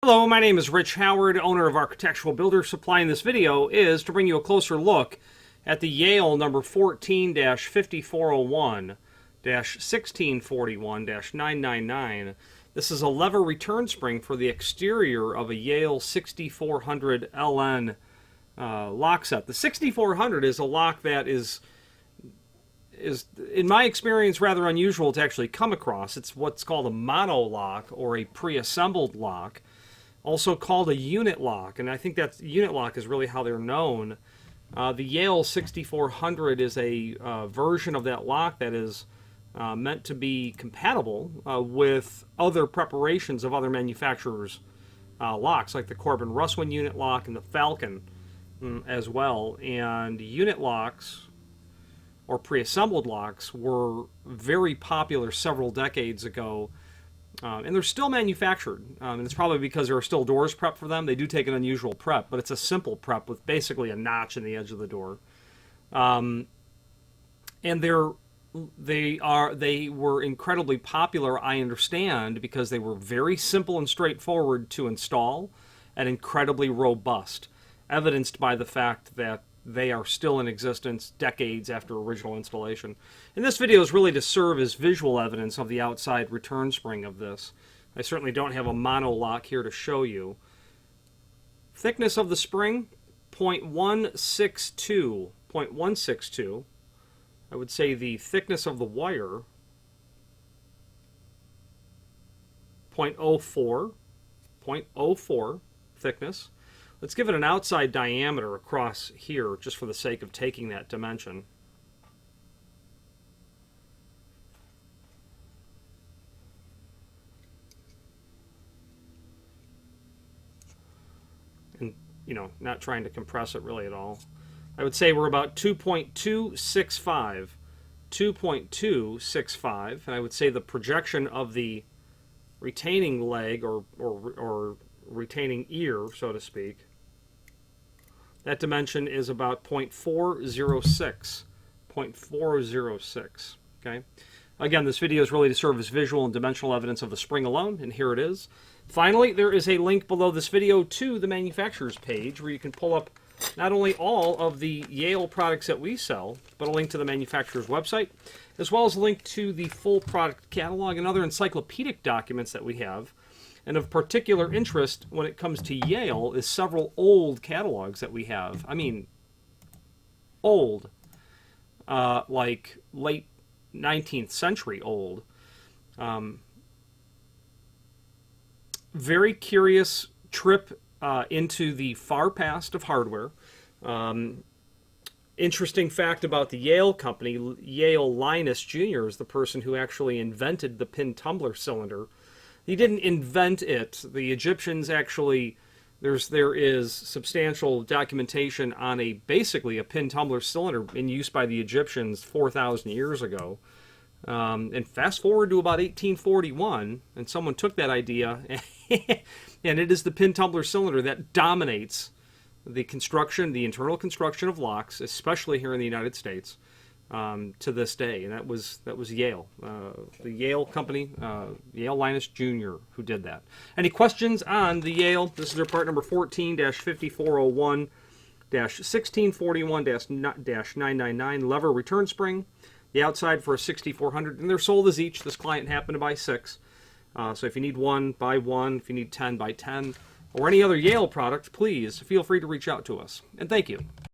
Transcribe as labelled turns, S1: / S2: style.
S1: Hello, my name is Rich Howard, owner of Architectural Builder Supply, and this video is to bring you a closer look at the Yale number 14-5401-1641-999. This is a lever return spring for the exterior of a Yale 6400 LN lock set. The 6400 is a lock that is, in my experience, rather unusual to actually come across. It's what's called a mono lock or a pre-assembled lock, also called a unit lock, and I think that unit lock is really how they're known. The Yale 6400 is a version of that lock that is meant to be compatible with other preparations of other manufacturers' locks, like the Corbin Russwin unit lock and the Falcon as well. And unit locks, or pre-assembled locks, were very popular several decades ago. And they're still manufactured, and it's probably because there are still doors prepped for them. They do take an unusual prep, but it's a simple prep with basically a notch in the edge of the door. And they were incredibly popular, I understand, because they were very simple and straightforward to install and incredibly robust, evidenced by the fact that they are still in existence decades after original installation. And this video is really to serve as visual evidence of the outside return spring of this. I certainly don't have a mono lock here to show you. Thickness of the spring, 0.162. 0.162. I would say the thickness of the wire, 0.04. 0.04 thickness. Let's give it an outside diameter across here, just for the sake of taking that dimension. And, you know, not trying to compress it really at all. I would say we're about 2.265. 2.265. And I would say the projection of the retaining leg, or retaining ear, so to speak, that dimension is about 0.406. 0.406. Okay. Again, this video is really to serve as visual and dimensional evidence of the spring alone, and here it is. Finally, there is a link below this video to the manufacturer's page where you can pull up not only all of the Yale products that we sell, but a link to the manufacturer's website, as well as a link to the full product catalog and other encyclopedic documents that we have. And of particular interest when it comes to Yale is several old catalogs that we have. I mean, old, like late 19th century old. Very curious trip into the far past of hardware. Interesting fact about the Yale company, Yale Linus Jr. is the person who actually invented the pin tumbler cylinder. He didn't invent it. The Egyptians actually, there is substantial documentation on basically a pin tumbler cylinder in use by the Egyptians 4,000 years ago. And fast forward to about 1841, and someone took that idea, and it is the pin tumbler cylinder that dominates the construction, the internal construction of locks, especially here in the United States. To this day, and that was Yale, the Yale company, Yale Linus Jr., who did that. Any questions on the Yale? This is their part number 14-5401-1641-999 lever return spring. The outside for a 6400, and they're sold as each. This client happened to buy 6, so if you need one, buy 1. If you need 10, buy 10, or any other Yale product, please feel free to reach out to us. And thank you.